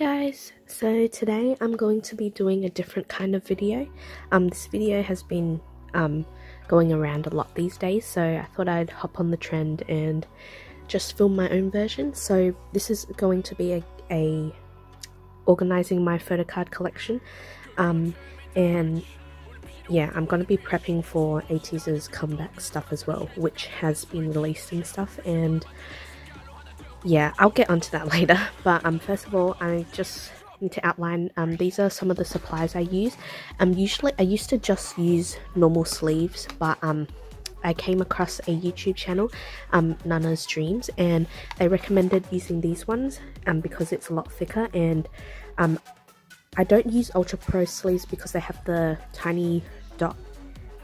Guys, so today I'm going to be doing a different kind of video. This video has been going around a lot these days, so I thought I'd hop on the trend and just film my own version. So this is going to be a organizing my photocard collection, and yeah, I'm going to be prepping for ateez's comeback stuff as well, which has been released and stuff, and yeah, I'll get onto that later. But first of all, I just need to outline, these are some of the supplies I use. Usually I used to just use normal sleeves, but I came across a YouTube channel, Nana's Dreams, and they recommended using these ones because it's a lot thicker, and I don't use Ultra Pro sleeves because they have the tiny dot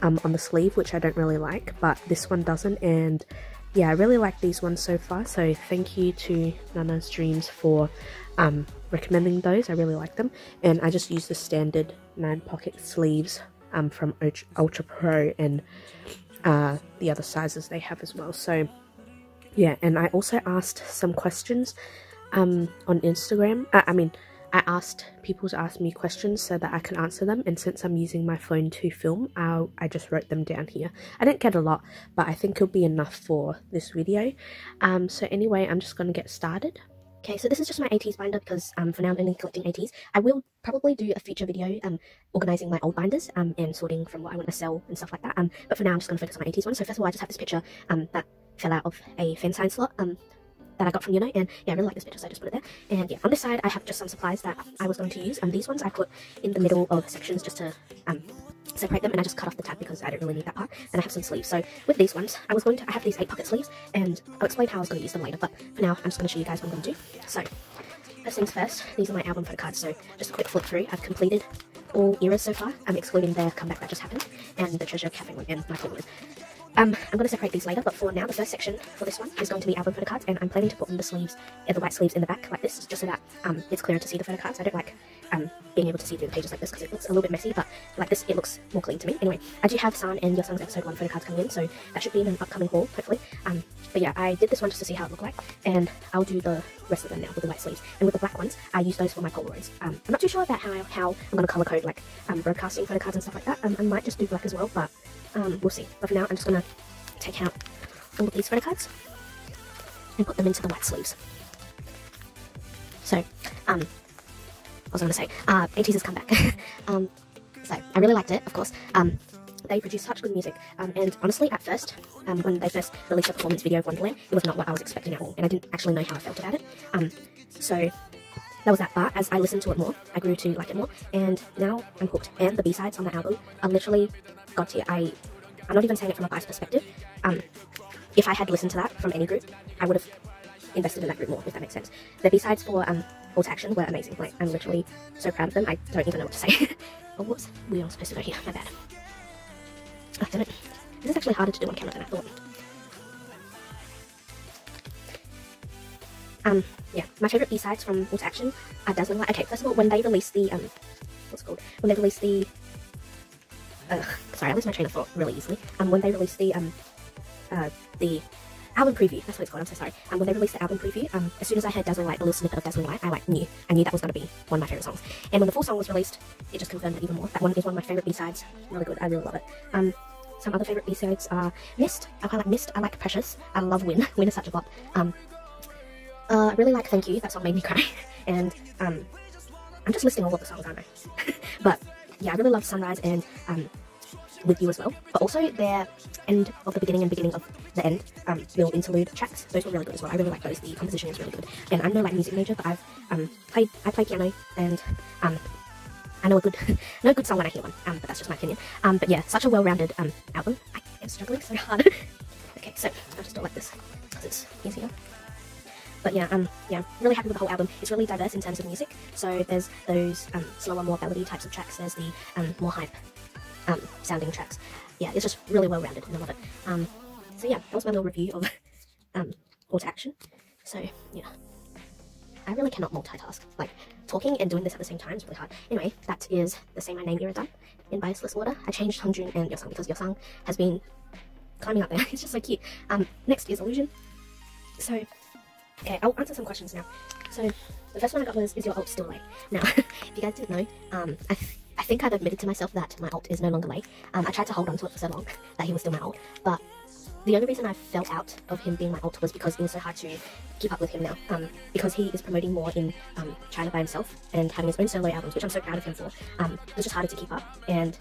on the sleeve, which I don't really like, but this one doesn't. And yeah, I really like these ones so far, so thank you to Nana's Dreams for recommending those. I really like them, and I just use the standard 9-pocket sleeves from Ultra Pro and the other sizes they have as well. So yeah, and I also asked some questions on Instagram. I asked people to ask me questions so that I can answer them, and since I'm using my phone to film, I just wrote them down here. I didn't get a lot, but I think it'll be enough for this video. So anyway, I'm just going to get started. Okay, so this is just my ateez binder because for now I'm only collecting ateez. I will probably do a future video organizing my old binders and sorting from what I want to sell and stuff like that. But for now I'm just going to focus on my ateez one. So first of all, I just have this picture that fell out of a fan sign slot that I got from and yeah, I really like this picture, so I just put it there. And yeah, on this side I have just some supplies that I was going to use, and these ones I put in the middle of sections just to separate them, and I just cut off the tab because I don't really need that part. And I have some sleeves. So with these ones, I have these 8-pocket sleeves, and I'll explain how I was going to use them later, but for now I'm just going to show you guys what I'm going to do. So first things first, these are my album photo cards. So just a quick flip through. I've completed all eras so far, excluding their comeback that just happened, and the Treasure Cafe one, and my favorite. I'm going to separate these later, but for now, the first section for this one is going to be album photo cards, and I'm planning to put on the sleeves, the white sleeves in the back like this, just so that it's clearer to see the photo cards. I don't like being able to see through the pages like this because it looks a little bit messy, but like this, it looks more clean to me. Anyway, I do have San and Your Sung's episode 1 photo cards coming in, so that should be in an upcoming haul, hopefully. But yeah, I did this one just to see how it looked like, and I'll do the rest of them now with the white sleeves. And with the black ones, I use those for my Polaroids. I'm not too sure about how I'm going to color code like broadcasting photo cards and stuff like that. I might just do black as well, but we'll see. But for now, I'm just going to take out all of these photo cards and put them into the white sleeves. So, what was I going to say? ateez has come back. So, I really liked it, of course. They produce such good music, and honestly, at first, when they first released a performance video of Wonderland, it was not what I was expecting at all, and I didn't actually know how I felt about it. So that was that, but as I listened to it more, I grew to like it more, and now I'm hooked. And the B-sides on the album are literally god tier. I'm not even saying it from a biased perspective. If I had listened to that from any group, I would have invested in that group more, if that makes sense. The B-sides for Call to Action were amazing. Like, I'm literally so proud of them, I don't even know what to say. Oh, whoops, we are supposed to go here, my bad. Oh, damn it. This is actually harder to do on camera than I thought. Yeah, my favourite B-sides from Call to Action are Dazzling Light. Okay, first of all, when they released the, what's it called? When they released the, sorry, I lose my train of thought really easily. When they released the album preview, that's what it's called, I'm so sorry. When they released the album preview, as soon as I heard Dazzling Light, the little snippet of Dazzling Light, I knew that was going to be one of my favourite songs. And when the full song was released, it just confirmed it even more. That one is one of my favourite B-sides, really good, I really love it. Some other favourite B-sides are Mist. I like Mist, I like Precious, I love Win. Win is such a bop. I really like Thank You, that song made me cry. And I'm just listing all of the songs, aren't I? But yeah, I really love Sunrise and With You as well, but also their end of the beginning and beginning of the end little interlude tracks, those were really good as well. I really like those. The composition is really good. And I'm no like music major, but I play piano, and I know a good song when I hear one, but that's just my opinion. But yeah, such a well-rounded album. I am struggling so hard. Okay, so I'll just do it like this because it's easier. But yeah, yeah, really happy with the whole album. It's really diverse in terms of music. So there's those slower, more ballady types of tracks. There's the more hype sounding tracks. Yeah, it's just really well rounded and I love it. So yeah, that was my little review of Call to Action. So yeah, I really cannot multitask. Like, talking and doing this at the same time is really hard. Anyway, that is the Say My Name era done in biasless order. I changed Hyunjun and Yeosang because Yeosang has been climbing up there. It's just so cute. Next is Illusion. So okay, I'll answer some questions now. So the first one I got was, is your alt still lay? Now, if you guys didn't know, I think I've admitted to myself that my alt is no longer lay. I tried to hold on to it for so long that he was still my alt, but the only reason I felt out of him being my alt was because it was so hard to keep up with him now, because he is promoting more in China by himself and having his own solo albums, which I'm so proud of him for. It was just harder to keep up, and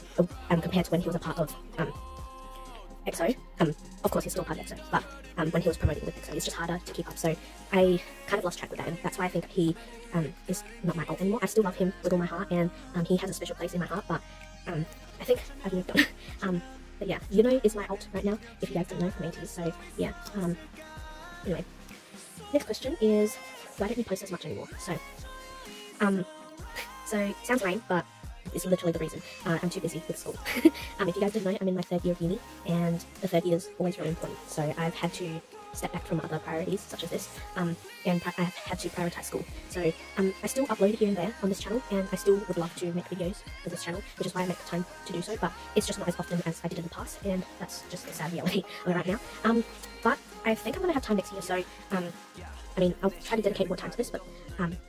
compared to when he was a part of EXO, of course he's still a part of EXO, but when he was promoting with EXO, it's just harder to keep up, so I kind of lost track with that, and that's why I think he is not my alt anymore. I still love him with all my heart, and he has a special place in my heart, but I think I've moved on. But yeah, is my alt right now, if you guys don't know, from ateez, so yeah, anyway. Next question is, why don't you post as much anymore? So sounds lame, but it's literally the reason. I'm too busy with school. If you guys didn't know, I'm in my 3rd year of uni, and the 3rd year is always really important, so I've had to step back from other priorities, such as this, and I've had to prioritize school. So I still upload here and there on this channel, and I still would love to make videos for this channel, which is why I make the time to do so, but it's just not as often as I did in the past, and that's just the sad reality of it right now. But I think I'm going to have time next year, so I mean, I'll try to dedicate more time to this, but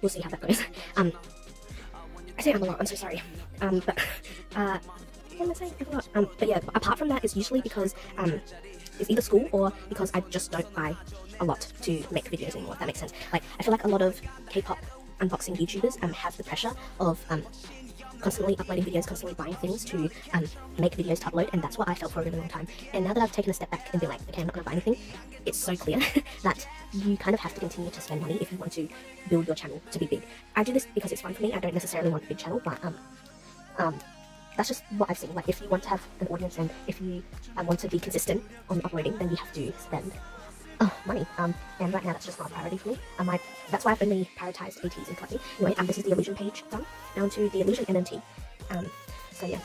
we'll see how that goes. I say a lot, I'm so sorry. But what am I saying? I forgot. But yeah, apart from that, it's usually because it's either school or because I just don't buy a lot to make videos anymore, if that makes sense. Like, I feel like a lot of K-pop unboxing YouTubers have the pressure of constantly uploading videos, constantly buying things to make videos to upload, and that's what I felt for a really long time. And now that I've taken a step back and be like, okay, I'm not going to buy anything, it's so clear that you kind of have to continue to spend money if you want to build your channel to be big. I do this because it's fun for me. I don't necessarily want a big channel, but that's just what I've seen. Like, if you want to have an audience and if you want to be consistent on uploading, then you have to spend money. And right now that's just not a priority for me. That's why I've only prioritized ateez and collecting. Anyway, this is the illusion page done. Now onto the illusion MMT. So yeah.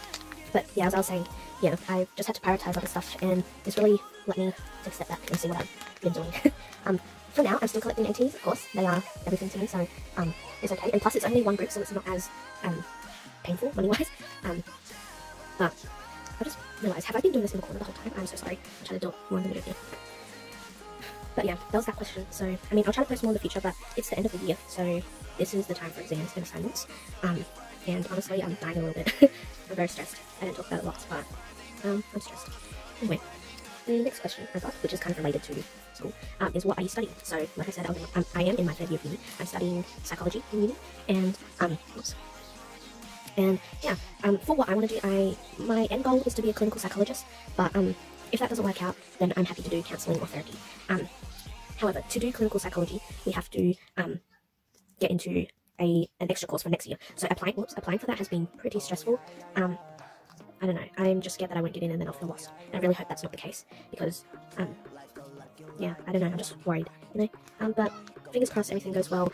But yeah, as I was saying, yeah, I've just had to prioritize other stuff, and it's really let me take a step back and see what I've been doing. For now, I'm still collecting ateez, of course. They are everything to me, so it's okay. And plus, it's only one group, so it's not as painful money-wise. But I just realised, have I been doing this in the corner the whole time? I'm so sorry. I'm trying to do it more in the middle here. But yeah, that was that question. So, I mean, I'll try to post more in the future, but it's the end of the year, so this is the time for exams and assignments. And honestly, I'm dying a little bit. I'm very stressed. I don't talk about it lots, but I'm stressed. Anyway, the next question I got, which is kind of related to school, is what are you studying? So, like I said, I am in my 3rd year of uni. I'm studying psychology in uni, and and yeah, for what I want to do, my end goal is to be a clinical psychologist, but if that doesn't work out, then I'm happy to do counselling or therapy. However, to do clinical psychology, we have to get into an extra course for next year. So applying for that has been pretty stressful. I don't know, I'm just scared that I won't get in and then I'll feel lost. And I really hope that's not the case, because yeah, I don't know, I'm just worried, but fingers crossed everything goes well.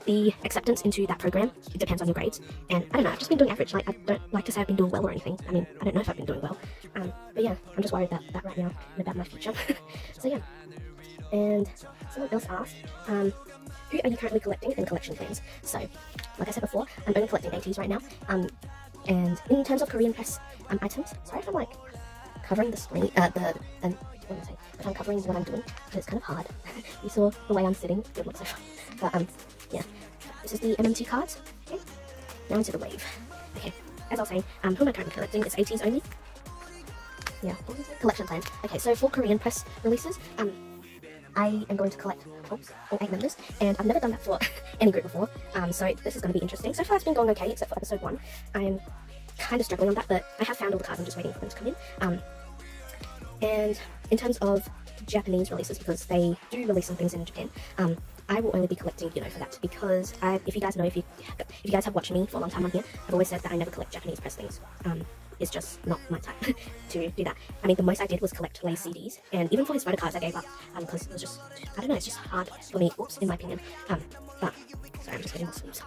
The acceptance into that program, it depends on your grades, and I don't know, I've just been doing average. Like, I don't like to say I've been doing well or anything. I mean, I don't know if I've been doing well, but yeah, I'm just worried about that right now and about my future. So yeah, and someone else asked, who are you currently collecting and collection plans? So, like I said before, I'm only collecting ateez right now, and in terms of Korean press items, sorry if I'm like covering the screen, what am I saying? If I'm covering what I'm doing, but it's kind of hard. You saw the way I'm sitting, it would look so fun. But yeah, this is the MMT cards. Okay, now into the wave. Okay, as I was saying, who am I currently collecting? It's ateez only. Yeah, what was it? Collection plan. Okay, so for Korean press releases, I am going to collect all 8 members, and I've never done that for any group before, so this is going to be interesting. So far it's been going okay, except for episode 1. I'm kind of struggling on that, but I have found all the cards, I'm just waiting for them to come in. And in terms of Japanese releases, because they do release some things in Japan, I will only be collecting, for that, because if you guys know, if you guys have watched me for a long time on here, I've always said that I never collect Japanese press things. It's just not my type to do that. I mean, the most I did was collect Lay's CDs, and even for his photocards I gave up, because it was just, I don't know, it's just hard for me, in my opinion. But, sorry, I'm just getting more sleeves.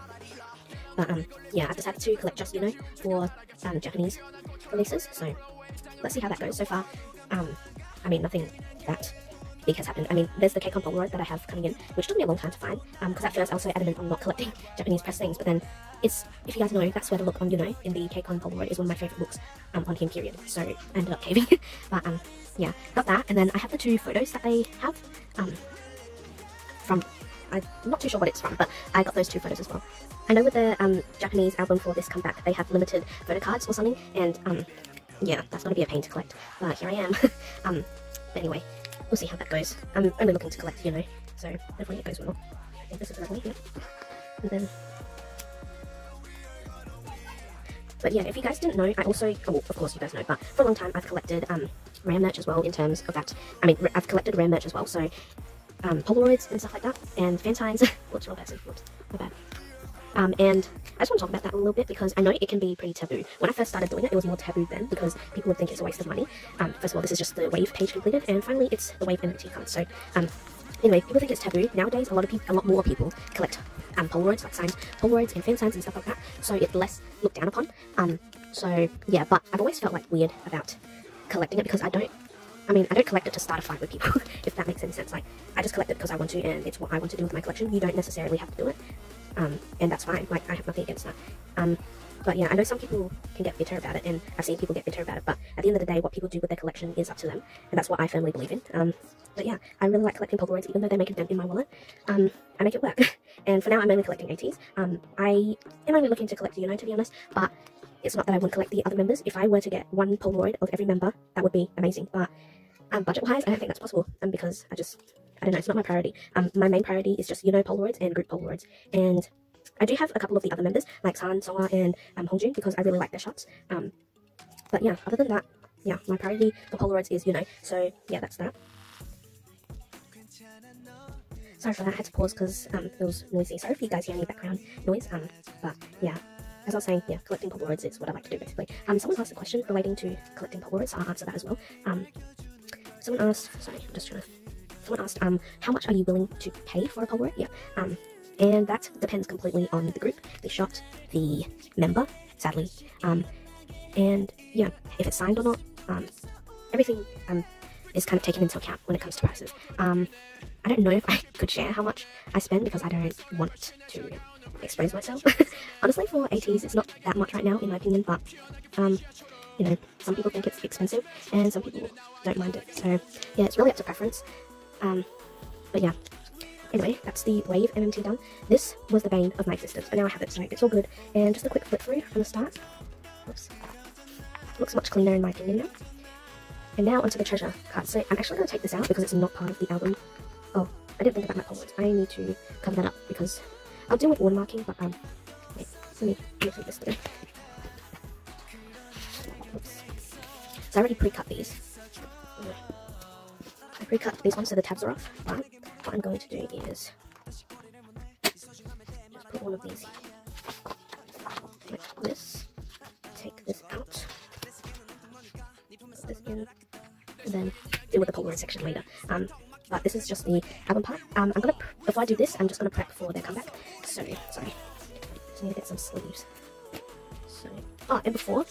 But, yeah, I've decided to collect just, for Japanese releases, so let's see how that goes. So far, I mean, nothing that big has happened. I mean, there's the K-Con Polaroid that I have coming in, which took me a long time to find, because at first I was so adamant on not collecting Japanese press things, but then if you guys know, that sweater look on in the K-Con Polaroid is one of my favourite looks on him, period, so I ended up caving. But yeah, got that, and then I have the 2 photos that they have from I'm not too sure what it's from, but I got those 2 photos as well. I know with the Japanese album for this comeback, they have limited photo cards or something, and yeah, that's gonna be a pain to collect, but here I am. But anyway, we'll see how that goes. I'm only looking to collect, you know, so hopefully it goes well. I think this is lovely, yeah. And then, but yeah, if you guys didn't know, I also, oh, of course you guys know, but for a long time I've collected rare merch as well. In terms of that, I mean, I've collected rare merch as well, so Polaroids and stuff like that, and fan signs. Whoops, wrong person, whoops, my bad. And I just want to talk about that a little bit because I know it can be pretty taboo. When I first started doing it, it was more taboo then because people would think it's a waste of money. First of all, this is just the Wave page completed, and finally it's the Wave NFT card. So anyway, people think it's taboo. Nowadays, a lot more people collect Polaroids, like signs, Polaroids and fan signs and stuff like that. So it's less looked down upon. So yeah, but I've always felt like weird about collecting it because I don't collect it to start a fight with people, if that makes any sense. Like, I just collect it because I want to, and it's what I want to do with my collection. You don't necessarily have to do it, and that's fine. Like, I have nothing against that. But yeah, I know some people can get bitter about it, and I've seen people get bitter about it, but at the end of the day, what people do with their collection is up to them, and that's what I firmly believe in. But yeah, I really like collecting Polaroids, even though they make a dent in my wallet. I make it work. And for now, I'm only collecting ateez. I am only looking to collect Uno, to be honest, but it's not that I wouldn't collect the other members. If I were to get 1 Polaroid of every member, that would be amazing, but budget-wise, I don't think that's possible, because I don't know, it's not my priority. My main priority is just, you know, Polaroids and group Polaroids, and I do have a couple of the other members, like San, Soa, and Hongjun, because I really like their shots. But yeah, other than that, yeah, my priority for Polaroids is, you know, so yeah, that's that. Sorry for that, I had to pause because it was noisy. Sorry if you guys hear any background noise, but yeah. As I was saying, yeah, collecting Polaroids is what I like to do, basically. Someone asked a question relating to collecting Polaroids, so I'll answer that as well. Someone asked, someone asked, how much are you willing to pay for a Polaroid? Yeah, and that depends completely on the group, the shot, the member, sadly, and yeah, if it's signed or not, everything, is kind of taken into account when it comes to prices. I don't know if I could share how much I spend because I don't want to expose myself. Honestly, for ateez, it's not that much right now, in my opinion, but, you know, some people think it's expensive, and some people don't mind it, so, yeah, it's really up to preference. But yeah, anyway, that's the Wave MMT done. This was the bane of my existence, but now I have it, so it's all good. And just a quick flip through from the start. Oops. Looks much cleaner in my opinion now. And now onto the treasure card. So I'm actually going to take this out because it's not part of the album. Oh, I didn't think about my Polaroids. I need to cover that up because I'll deal with watermarking, but wait, let me take this through. Oops. So I already pre-cut these. I pre-cut these ones so the tabs are off, but what I'm going to do is just put one of these like this, take this out, put this in, and then deal with the Polaroid section later. But this is just the album part. Before I do this, I'm just gonna prep for their comeback. So, sorry, just need to get some sleeves. So, oh, and before,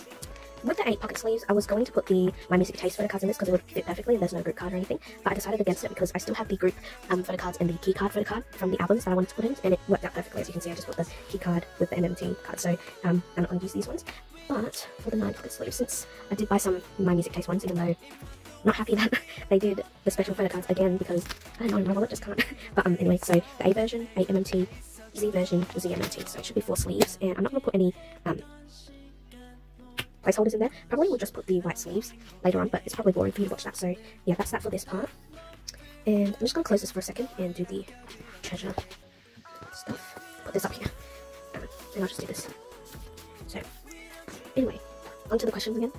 with the 8 pocket sleeves, I was going to put my music taste photo cards in this because it would fit perfectly and there's no group card or anything, but I decided against it because I still have the group photo cards and the key card photo card from the albums that I wanted to put in, and it worked out perfectly. As you can see, I just put the key card with the MMT card, so I'm not going to use these ones. But for the 9 pocket sleeves, since I did buy some my music taste ones, even though I'm not happy that they did the special photo cards again because, I don't know, my wallet just can't. But anyway, so the A version, A MMT, Z version, Z MMT, so it should be 4 sleeves, and I'm not going to put any placeholders in there. Probably we'll just put the white sleeves later on, but it's probably boring for you to watch that, so yeah, that's that for this part. And I'm just going to close this for a second and do the treasure stuff. Put this up here, and I'll just do this. So, anyway, on to the questions again.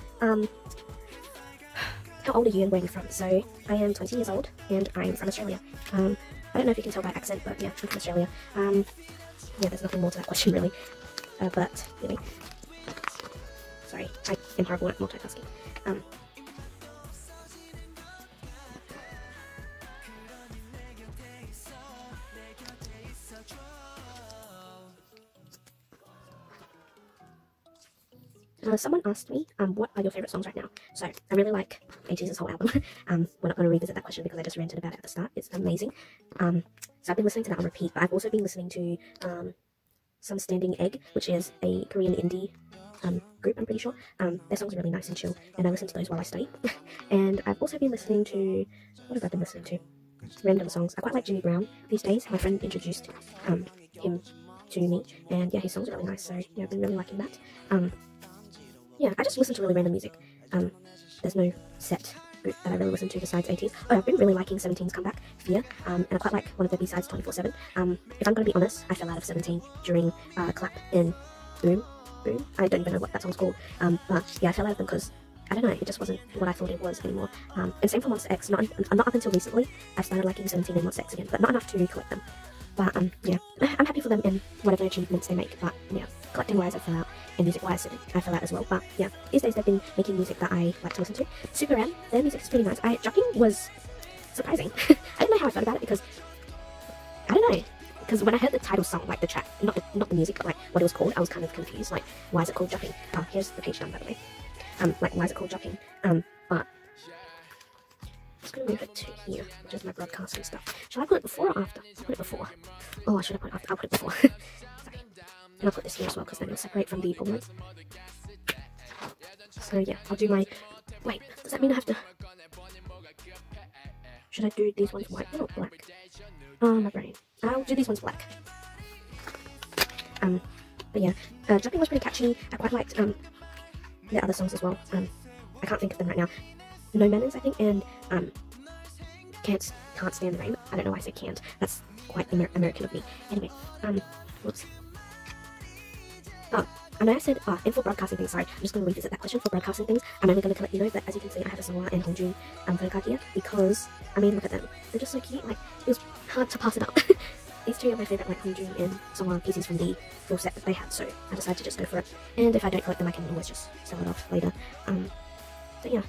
How old are you and where are you from? So, I am 20 years old, and I'm from Australia. I don't know if you can tell by accent, but yeah, I'm from Australia. Yeah, there's nothing more to that question, really. But, anyway. Sorry, I am horrible at multitasking. Someone asked me, what are your favourite songs right now? So, I really like ateez's whole album. We're not going to revisit that question because I just ranted about it at the start. It's amazing. So I've been listening to that on repeat, but I've also been listening to, Some Standing Egg, which is a Korean indie group, I'm pretty sure. Their songs are really nice and chill, and I listen to those while I study. And I've also been listening to, what have I been listening to? random songs. I quite like Jimmy Brown these days. My friend introduced him to me, and yeah, his songs are really nice, so yeah, I've been really liking that. Yeah, I just listen to really random music. There's no set group that I really listen to besides ateez. Oh, I've been really liking 17's comeback, Fear, and I quite like one of their B-sides, 24/7. If I'm going to be honest, I fell out of 17 during Clap and Boom. I don't even know what that song's called, but yeah, I fell out of them because, I don't know, it just wasn't what I thought it was anymore. And same for Monster X, not up until recently, I started liking 17 and Monster X again, but not enough to collect them. But yeah, I'm happy for them in whatever achievements they make, but yeah, collecting wise I fell out, and music wise I fell out as well. But yeah, these days they've been making music that I like to listen to. Super M, their music is pretty nice. Jumping was surprising. I didn't know how I felt about it because, I don't know, because when I heard the title song, like the track, not the music, but like what it was called, I was kind of confused, like, why is it called Jumping? Oh, here's the page down, by the way. Like, why is it called Jumping? But I'm just going to move it to here, which is my broadcasting stuff. Shall I put it before or after? I'll put it before. Oh, I should have put it after. I'll put it before. Sorry. And I'll put this here as well, because then it'll separate from the polygons. So yeah, I'll do my... Wait, does that mean I have to... Should I do these ones white or black? Oh, my brain. I'll do these ones black. But yeah, Jumping was pretty catchy. I quite liked their other songs as well. I can't think of them right now. No Manners, I think, and Can't Stand the Rain. I don't know why I say can't. That's quite American of me. Anyway, whoops. Oh, I know I said, and for broadcasting things, sorry, I'm just going to revisit that question. For broadcasting things, I'm only going to let you know that, as you can see, I have a Filmora and Hongjun photocard here, because, I mean, look at them. They're just so cute, like, it was hard to pass it up. These two are my favourite, like, Hongjun and Filmora pieces from the full set that they had, so I decided to just go for it. And if I don't collect them, I can always just sell it off later. So yeah.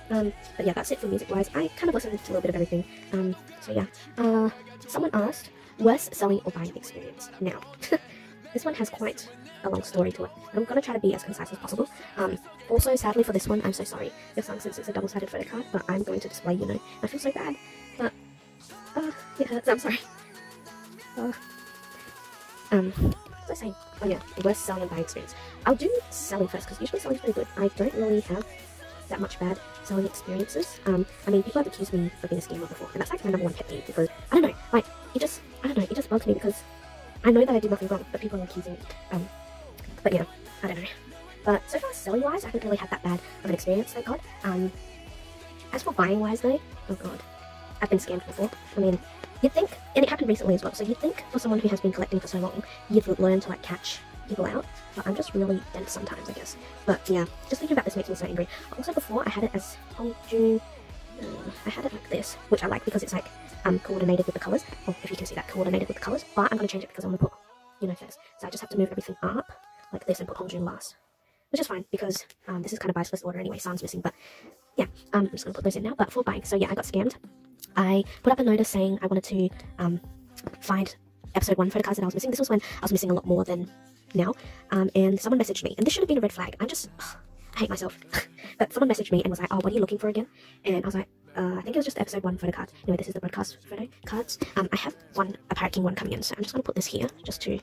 But yeah, that's it for music-wise. I kind of listened to a little bit of everything. So yeah. Someone asked, worst selling or buying experience? Now, this one has quite a long story to it. I'm going to try to be as concise as possible. Also, sadly for this one, I'm so sorry, your son, since it's a double-sided photocard, but I'm going to display, you know. I feel so bad, but, it hurts, I'm sorry. What was I saying? Oh yeah, worst selling and buying experience. I'll do selling first, because usually selling's pretty good. I don't really have that much bad selling experiences. I mean, people have accused me of being a scammer before, and that's like my number one pet peeve, because, I don't know, like, it just bugs me, because I know that I did nothing wrong, but people are accusing me. But yeah, I don't know. But so far, selling-wise, I haven't really had that bad of an experience, thank God. As for buying-wise, though, oh god, I've been scammed before. I mean, you'd think, and it happened recently as well, so you'd think for someone who has been collecting for so long, you'd learn to, like, catch people out, but I'm just really dense sometimes, I guess. But yeah, just thinking about this makes me so angry. Also, before, I had it as Hongjun, I had it like this, which I like because it's like, coordinated with the colours, or if you can see that, coordinated with the colours, but I'm going to change it because I want to put, you know, first. So I just have to move everything up, like this, and put Hongjun last. Which is fine, because this is kind of biased order anyway, San's missing, but yeah, I'm just going to put those in now. But for buying, so yeah, I got scammed. I put up a notice saying I wanted to find episode 1 photocards that I was missing. This was when I was missing a lot more than now, and someone messaged me, and this should have been a red flag. I hate myself. But someone messaged me and was like, oh, what are you looking for again? And I was like, I think it was just episode 1 photocard. Anyway, this is the broadcast photo cards. I have a Pirate King one coming in, so I'm just going to put this here, just to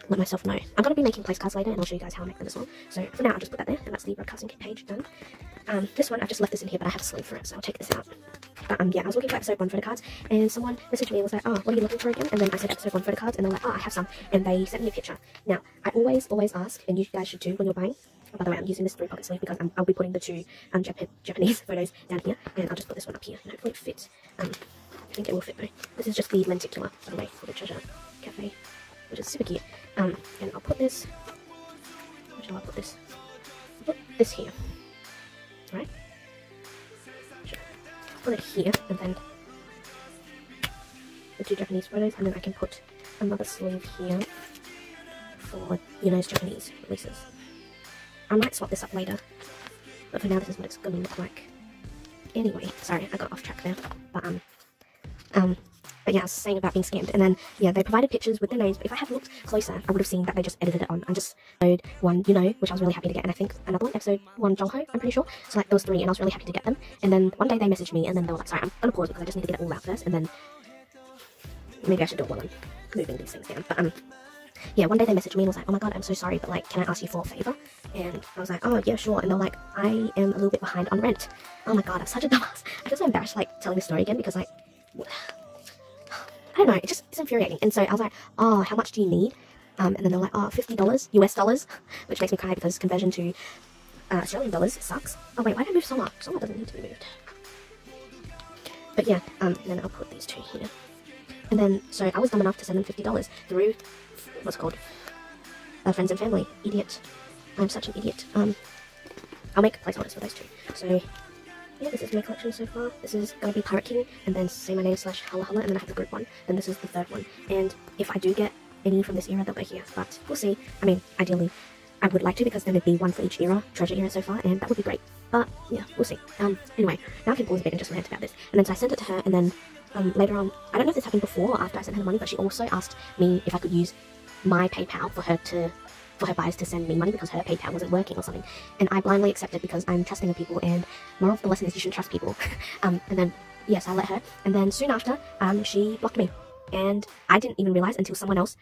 let myself know. I'm going to be making place cards later, and I'll show you guys how I make them as well. So for now, I'll just put that there, and that's the broadcasting page done. This one, I've just left this in here, but I have a sleeve for it, so I'll take this out. But yeah, I was looking for episode 1 photocards, and someone messaged me and was like, oh, what are you looking for again? And then I said episode 1 photocards, and they're like, oh, I have some, and they sent me a picture. Now, I always ask, and you guys should do when you're buying. Oh, by the way, I'm using this 3-pocket sleeve because I'll be putting the 2 Japanese photos down here, and I'll just put this one up here, and hopefully it fits. I think it will fit though. This is just the lenticular, by the way, for the Treasure Cafe, which is super cute. And I'll put this, where shall I put this? I'll put this here, right? I'll put it here, and then the 2 Japanese photos, and then I can put another sleeve here for, you know, Japanese releases. I might swap this up later, but for now this is what it's gonna look like. Anyway, sorry, I got off track there, but yeah, I was saying about being scammed, and then, yeah, they provided pictures with their names, but if I had looked closer, I would have seen that they just edited it on. I just episode 1, you know, which I was really happy to get, and I think another one, episode 1, Jongho, I'm pretty sure. So, like, there was 3, and I was really happy to get them, and then one day they messaged me, and then they were like, sorry, I'm gonna pause because I just need to get it all out first, and then maybe I should do it while I'm moving these things down, but, yeah, one day they messaged me and was like, oh my god, I'm so sorry, but like, can I ask you for a favor? And I was like, oh yeah, sure. And they're like, I am a little bit behind on rent. Oh my god, I'm such a dumbass. I feel so embarrassed like telling this story again because like, I don't know, it's infuriating. And so I was like, oh, how much do you need? And then they're like, oh, $50 US dollars, which makes me cry because conversion to Australian dollars sucks. Oh wait, why did I move Soma? Soma doesn't need to be moved. But yeah, and then I'll put these two here. And then, so I was dumb enough to send them $50 through, what's it called? Friends and family. Idiot. I'm such an idiot. I'll make placeholders for those two. So, yeah, this is my collection so far. This is going to be Pirate King, and then Say My Name / Hala Hala, and then I have the group one. Then this is the third one. And if I do get any from this era, they'll go here. But we'll see. I mean, ideally, I would like to, because then it'd be one for each era, treasure era so far, and that would be great. But, yeah, we'll see. Anyway, now I can pause a bit and just rant about this. And then so I sent it to her, and then later on, I don't know if this happened before or after I sent her the money, but she also asked me if I could use my PayPal for her buyers to send me money because her PayPal wasn't working or something. And I blindly accepted because I'm trusting of people, and moral of the lesson is you shouldn't trust people. And then, yes, I let her. And then soon after, she blocked me. And I didn't even realize until someone else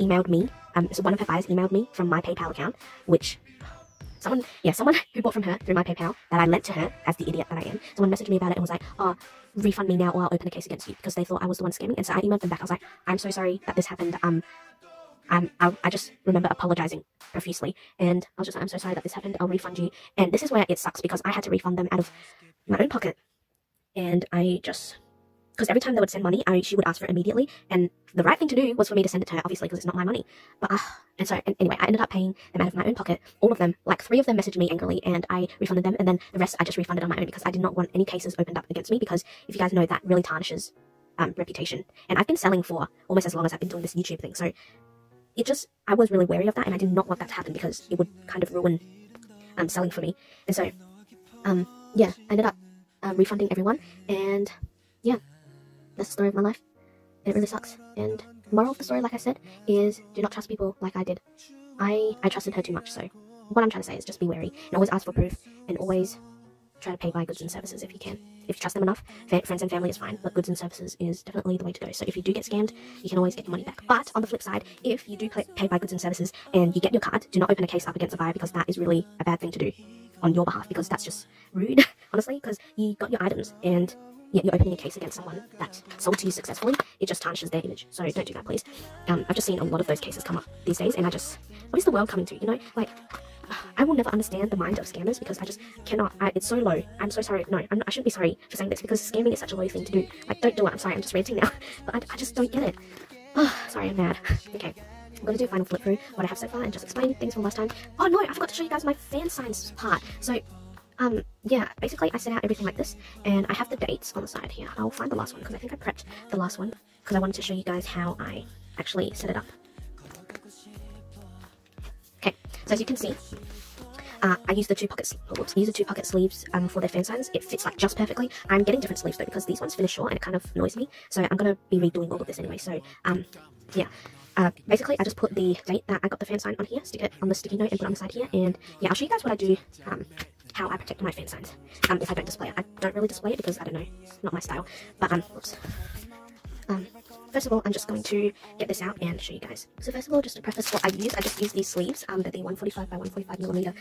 emailed me. So one of her buyers emailed me from my PayPal account, which someone who bought from her through my PayPal that I lent to her as the idiot that I am. Someone messaged me about it and was like, oh, refund me now or I'll open a case against you, because they thought I was the one scamming. And so I emailed them back. I was like, I'm so sorry that this happened. I just remember apologizing profusely, and I was just like, I'm so sorry that this happened, I'll refund you. And this is where it sucks, because I had to refund them out of my own pocket, and I just, because every time they would send money, she would ask for it immediately, and the right thing to do was for me to send it to her, obviously, because it's not my money. But anyway, I ended up paying them out of my own pocket, all of them. Like 3 of them messaged me angrily, and I refunded them, and then the rest I just refunded on my own, because I did not want any cases opened up against me, because if you guys know, that really tarnishes reputation. And I've been selling for almost as long as I've been doing this YouTube thing, so I was really wary of that, and I did not want that to happen, because it would kind of ruin selling for me. And so, yeah, I ended up refunding everyone, and yeah, that's the story of my life. And it really sucks. And the moral of the story, like I said, is do not trust people like I did. I trusted her too much, so what I'm trying to say is just be wary, and always ask for proof, and always try to pay by goods and services if you can. If you trust them enough, friends and family is fine, but goods and services is definitely the way to go. So if you do get scammed, you can always get your money back. But on the flip side, if you do pay by goods and services and you get your card, do not open a case up against a buyer, because that is really a bad thing to do on your behalf, because that's just rude, honestly, because you got your items and yet you're opening a case against someone that sold to you successfully. It just tarnishes their image. So don't do that, please. I've just seen a lot of those cases come up these days, and what is the world coming to, you know? Like, I will never understand the mind of scammers, because I just cannot. It's so low. I'm so sorry. No, I shouldn't be sorry for saying this, because scamming is such a low thing to do. Like, don't do it. I'm sorry, I'm just ranting now. But I just don't get it. Oh, sorry, I'm mad. Okay, I'm going to do a final flip through what I have so far and just explain things from last time. Oh no, I forgot to show you guys my fan signs part. So, yeah, basically I set out everything like this, and I have the dates on the side here. I'll find the last one, because I think I prepped the last one, because I wanted to show you guys how I actually set it up. Okay, so as you can see, I use the two pocket sleeves for their fan signs. It fits like just perfectly. I'm getting different sleeves though, because these ones finish short and it kind of annoys me. So I'm going to be redoing all of this anyway. So yeah, basically I just put the date that I got the fan sign on here, stick it on the sticky note and put it on the side here. And yeah, I'll show you guys what I do, how I protect my fan signs if I don't display it. I don't really display it because I don't know, it's not my style. But oops. First of all, I'm just going to get this out and show you guys. So first of all, just to preface what I just use these sleeves. They're the 145 by 145 millimeter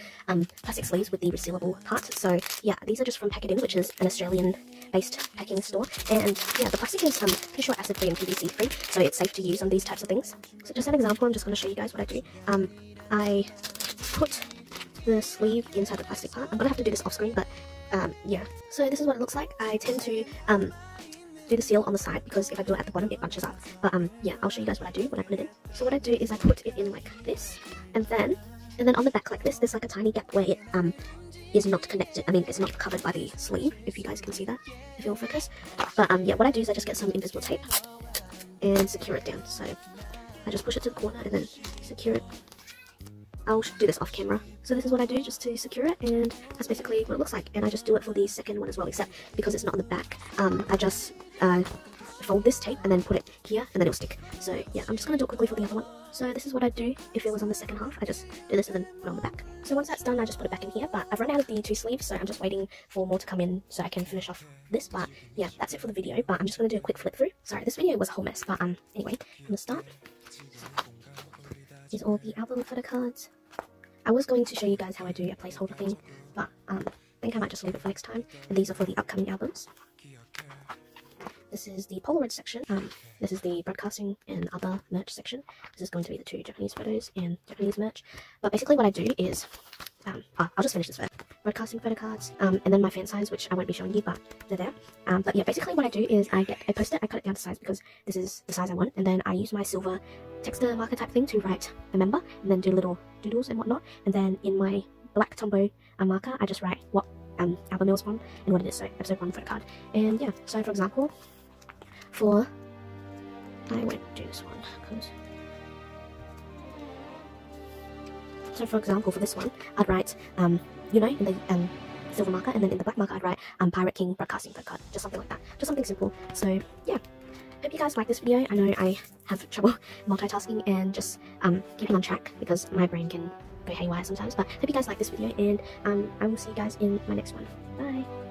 plastic sleeves with the resealable part. So yeah, these are just from Pack It In, which is an Australian-based packing store. And yeah, the plastic is pretty sure acid-free and PVC-free, so it's safe to use on these types of things. So just an example, I'm just going to show you guys what I do. I put the sleeve inside the plastic part. I'm going to have to do this off-screen, but yeah. So this is what it looks like. I tend to do the seal on the side, because if I do it at the bottom it bunches up. But yeah, I'll show you guys what I do when I put it in. So what I do is I put it in like this, and then on the back like this, there's like a tiny gap where it is not connected. I mean, it's not covered by the sleeve, if you guys can see that, if you'll focus. But yeah, what I do is I just get some invisible tape and secure it down. So I just push it to the corner and then secure it. I'll do this off camera. So this is what I do just to secure it, and that's basically what it looks like. And I just do it for the second one as well, except because it's not on the back, I just fold this tape and then put it here, and then it'll stick. So yeah, I'm just going to do it quickly for the other one. So this is what I do if it was on the second half. I just do this and then put it on the back. So once that's done, I just put it back in here, but I've run out of the 2 sleeves, so I'm just waiting for more to come in so I can finish off this. But yeah, that's it for the video, but I'm just going to do a quick flip through. Sorry, this video was a whole mess, but anyway, I'm going to start. is all the album photo cards. I was going to show you guys how I do a placeholder thing, but I think I might just leave it for next time. And these are for the upcoming albums. This is the Polaroid section. This is the broadcasting and other merch section. This is going to be the 2 Japanese photos and Japanese merch. But basically what I do is, I'll just finish this first. Broadcasting photo cards, and then my fan signs, which I won't be showing you, but they're there. But yeah, basically what I do is I get a post-it, I cut it down to size because this is the size I want, and then I use my silver texture marker type thing to write a member, and then do little doodles and whatnot, and then in my black Tombow marker, I just write what album it was from and what it is, so episode 1 photo card. And yeah, so for example, I won't do this one, because... So for example, for this one, I'd write, you know, in the silver marker, and then in the black marker I'd write Pirate King Broadcasting photo card, just something like that, just something simple. So yeah, hope you guys like this video. I know I have trouble multitasking and just keeping on track because my brain can go haywire sometimes, but hope you guys like this video, and I will see you guys in my next one. Bye!